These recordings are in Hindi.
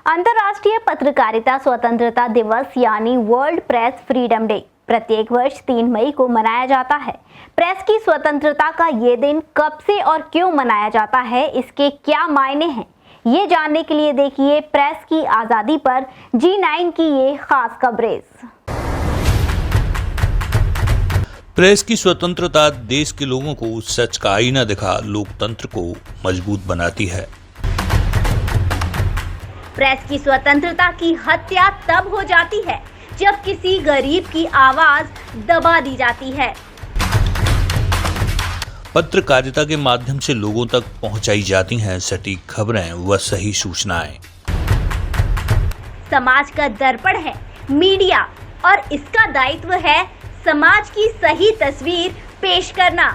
अंतर्राष्ट्रीय पत्रकारिता स्वतंत्रता दिवस यानी वर्ल्ड प्रेस फ्रीडम डे प्रत्येक वर्ष 3 मई को मनाया जाता है। प्रेस की स्वतंत्रता का ये दिन कब से और क्यों मनाया जाता है, इसके क्या मायने हैं, ये जानने के लिए देखिए प्रेस की आजादी पर G9 की ये खास कवरेज। प्रेस की स्वतंत्रता देश के लोगों को सच का आईना दिखा लोकतंत्र को मजबूत बनाती है। प्रेस की स्वतंत्रता की हत्या तब हो जाती है जब किसी गरीब की आवाज दबा दी जाती है। पत्रकारिता के माध्यम से लोगों तक पहुंचाई जाती हैं सटीक खबरें व सही सूचनाएं। समाज का दर्पण है मीडिया और इसका दायित्व है समाज की सही तस्वीर पेश करना।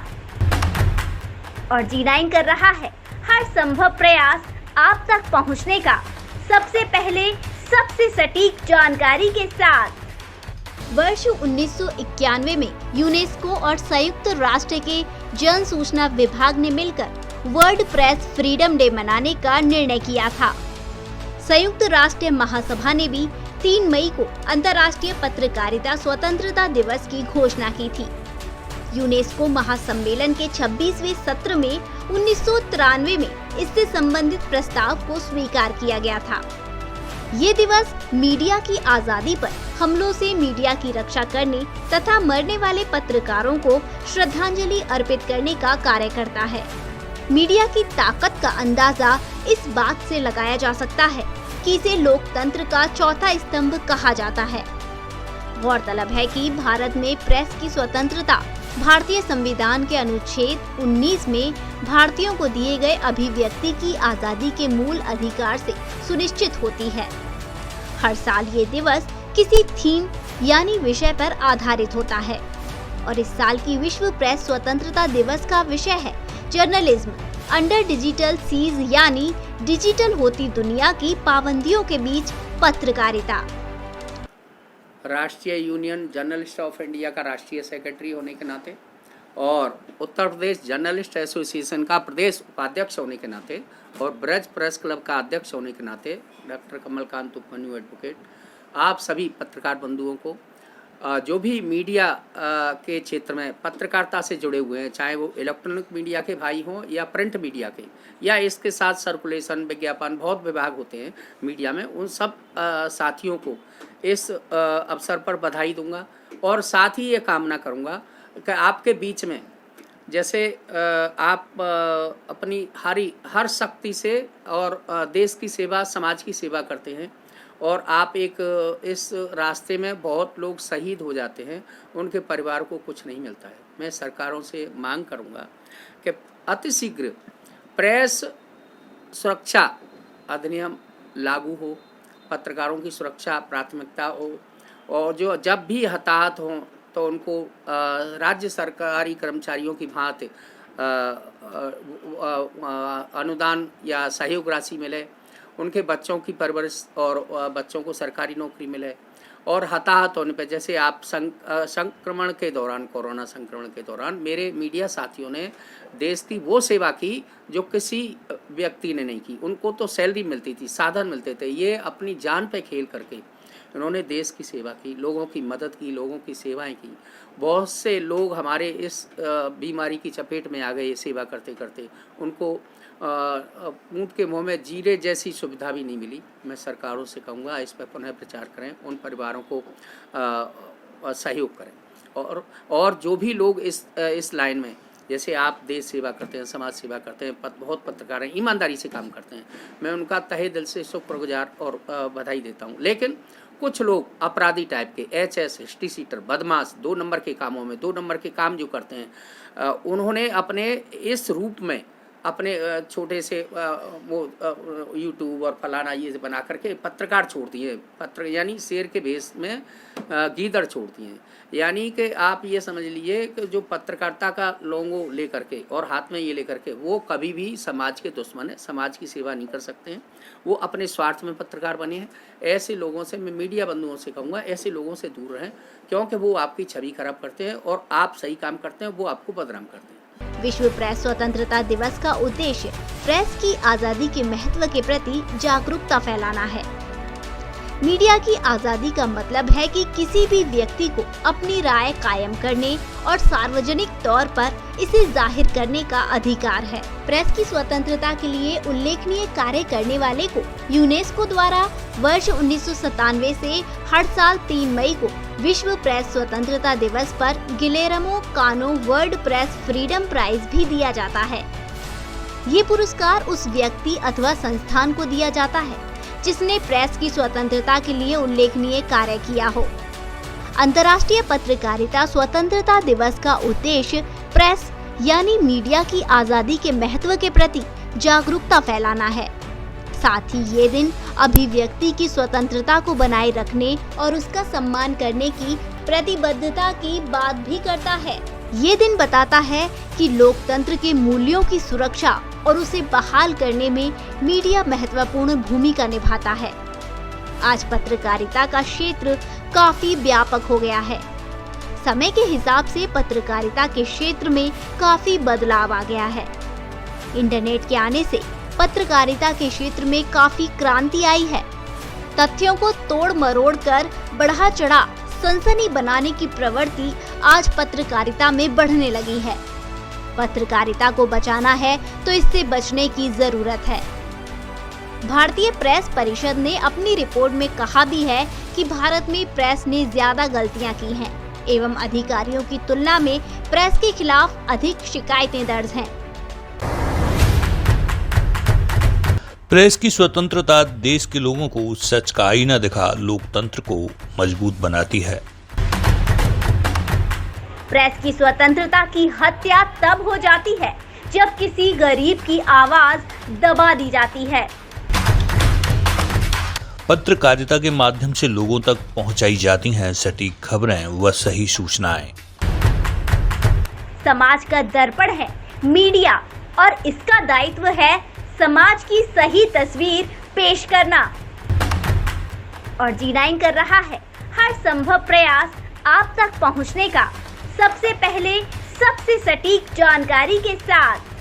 और G9 कर रहा है हर संभव प्रयास आप तक पहुंचने का, सबसे पहले सबसे सटीक जानकारी के साथ। वर्ष 1991 में यूनेस्को और संयुक्त राष्ट्र के जन सूचना विभाग ने मिलकर वर्ल्ड प्रेस फ्रीडम डे मनाने का निर्णय किया था। संयुक्त राष्ट्र महासभा ने भी 3 मई को अंतर्राष्ट्रीय पत्रकारिता स्वतंत्रता दिवस की घोषणा की थी। यूनेस्को महासम्मेलन के 26वें सत्र में 1993 में इससे संबंधित प्रस्ताव को स्वीकार किया गया था। ये दिवस मीडिया की आजादी पर हमलों से मीडिया की रक्षा करने तथा मरने वाले पत्रकारों को श्रद्धांजलि अर्पित करने का कार्य करता है। मीडिया की ताकत का अंदाजा इस बात से लगाया जा सकता है कि इसे लोकतंत्र का चौथा स्तंभ कहा जाता है। गौरतलब है कि भारत में प्रेस की स्वतंत्रता भारतीय संविधान के अनुच्छेद 19 में भारतीयों को दिए गए अभिव्यक्ति की आजादी के मूल अधिकार से सुनिश्चित होती है। हर साल ये दिवस किसी थीम यानी विषय पर आधारित होता है और इस साल की विश्व प्रेस स्वतंत्रता दिवस का विषय है जर्नलिज्म अंडर डिजिटल सीज यानी डिजिटल होती दुनिया की पाबंदियों के बीच पत्रकारिता। राष्ट्रीय यूनियन जर्नलिस्ट ऑफ इंडिया का राष्ट्रीय सेक्रेटरी होने के नाते और उत्तर प्रदेश जर्नलिस्ट एसोसिएशन का प्रदेश उपाध्यक्ष होने के नाते और ब्रज प्रेस क्लब का अध्यक्ष होने के नाते डॉक्टर कमलकांत उपमन्यु एडवोकेट आप सभी पत्रकार बंधुओं को जो भी मीडिया के क्षेत्र में पत्रकारिता से जुड़े हुए हैं, चाहे वो इलेक्ट्रॉनिक मीडिया के भाई हों या प्रिंट मीडिया के या इसके साथ सर्कुलेशन विज्ञापन बहुत विभाग होते हैं मीडिया में, उन सब साथियों को इस अवसर पर बधाई दूंगा और साथ ही ये कामना करूंगा कि आपके बीच में जैसे आप अपनी हर शक्ति से और देश की सेवा समाज की सेवा करते हैं और आप एक इस रास्ते में बहुत लोग शहीद हो जाते हैं, उनके परिवार को कुछ नहीं मिलता है। मैं सरकारों से मांग करूंगा कि अतिशीघ्र प्रेस सुरक्षा अधिनियम लागू हो, पत्रकारों की सुरक्षा प्राथमिकता हो और जो जब भी हताहत हों तो उनको राज्य सरकारी कर्मचारियों की भांति अनुदान या सहयोग राशि मिले, उनके बच्चों की परवरिश और बच्चों को सरकारी नौकरी मिले और हताहत होने पर जैसे आप संक्रमण के दौरान कोरोना संक्रमण के दौरान मेरे मीडिया साथियों ने देश की वो सेवा की जो किसी व्यक्ति ने नहीं की। उनको तो सैलरी मिलती थी, साधन मिलते थे, ये अपनी जान पे खेल करके उन्होंने देश की सेवा की, लोगों की मदद की, लोगों की सेवाएं की। बहुत से लोग हमारे इस बीमारी की चपेट में आ गए सेवा करते करते, उनको ऊँट के मुंह में जीरे जैसी सुविधा भी नहीं मिली। मैं सरकारों से कहूँगा इस पर पुनः प्रचार करें, उन परिवारों को सहयोग करें और जो भी लोग इस लाइन में जैसे आप देश सेवा करते हैं, समाज सेवा करते हैं, बहुत पत्रकार हैं, ईमानदारी से काम करते हैं, मैं उनका तहे दिल से शुक्रगुजार और बधाई देता हूँ। लेकिन कुछ लोग अपराधी टाइप के HS हिस्ट्री सीटर बदमाश 2 नंबर के कामों में 2 नंबर के काम जो करते हैं, उन्होंने अपने इस रूप में अपने छोटे से वो यूट्यूब और फलाना ये बना करके पत्रकार छोड़ दिए, यानी शेर के भेष में गीदड़ छोड़ दिए हैं। यानी कि आप ये समझ लीजिए कि जो पत्रकारिता का लोगो लेकर के और हाथ में ये लेकर के वो कभी भी समाज के दुश्मन है, समाज की सेवा नहीं कर सकते हैं, वो अपने स्वार्थ में पत्रकार बने हैं। ऐसे लोगों से मैं मीडिया बंधुओं से कहूँगा ऐसे लोगों से दूर रहें, क्योंकि वो आपकी छवि खराब करते हैं और आप सही काम करते हैं वो आपको बदनाम करते हैं। विश्व प्रेस स्वतंत्रता दिवस का उद्देश्य प्रेस की आजादी के महत्व के प्रति जागरूकता फैलाना है। मीडिया की आजादी का मतलब है कि किसी भी व्यक्ति को अपनी राय कायम करने और सार्वजनिक तौर पर इसे जाहिर करने का अधिकार है। प्रेस की स्वतंत्रता के लिए उल्लेखनीय कार्य करने वाले को यूनेस्को द्वारा वर्ष 1997 से हर साल 3 मई को विश्व प्रेस स्वतंत्रता दिवस पर गिलेरमो कानो वर्ल्ड प्रेस फ्रीडम प्राइज भी दिया जाता है। ये पुरस्कार उस व्यक्ति अथवा संस्थान को दिया जाता है जिसने प्रेस की स्वतंत्रता के लिए उल्लेखनीय कार्य किया हो। अंतर्राष्ट्रीय पत्रकारिता स्वतंत्रता दिवस का उद्देश्य प्रेस यानी मीडिया की आजादी के महत्व के प्रति जागरूकता फैलाना है। साथ ही ये दिन अभिव्यक्ति की स्वतंत्रता को बनाए रखने और उसका सम्मान करने की प्रतिबद्धता की बात भी करता है। ये दिन बताता है कि लोकतंत्र के मूल्यों की सुरक्षा और उसे बहाल करने में मीडिया महत्वपूर्ण भूमिका निभाता है। आज पत्रकारिता का क्षेत्र काफी व्यापक हो गया है। समय के हिसाब से पत्रकारिता के क्षेत्र में काफी बदलाव आ गया है। इंटरनेट के आने से पत्रकारिता के क्षेत्र में काफी क्रांति आई है। तथ्यों को तोड़ मरोड़ कर बढ़ा चढ़ा सनसनी बनाने की प्रवृत्ति आज पत्रकारिता में बढ़ने लगी है। पत्रकारिता को बचाना है तो इससे बचने की जरूरत है। भारतीय प्रेस परिषद ने अपनी रिपोर्ट में कहा भी है कि भारत में प्रेस ने ज्यादा गलतियां की हैं एवं अधिकारियों की तुलना में प्रेस के खिलाफ अधिक शिकायतें दर्ज हैं। प्रेस की स्वतंत्रता देश के लोगों को सच का आईना दिखा लोकतंत्र को मजबूत बनाती है। प्रेस की स्वतंत्रता की हत्या तब हो जाती है जब किसी गरीब की आवाज दबा दी जाती है। पत्रकारिता के माध्यम से लोगों तक पहुंचाई जाती हैं सटीक खबरें व सही सूचनाएं। समाज का दर्पण है मीडिया और इसका दायित्व है समाज की सही तस्वीर पेश करना। और G9 कर रहा है हर संभव प्रयास आप तक पहुंचने का, सबसे पहले सबसे सटीक जानकारी के साथ।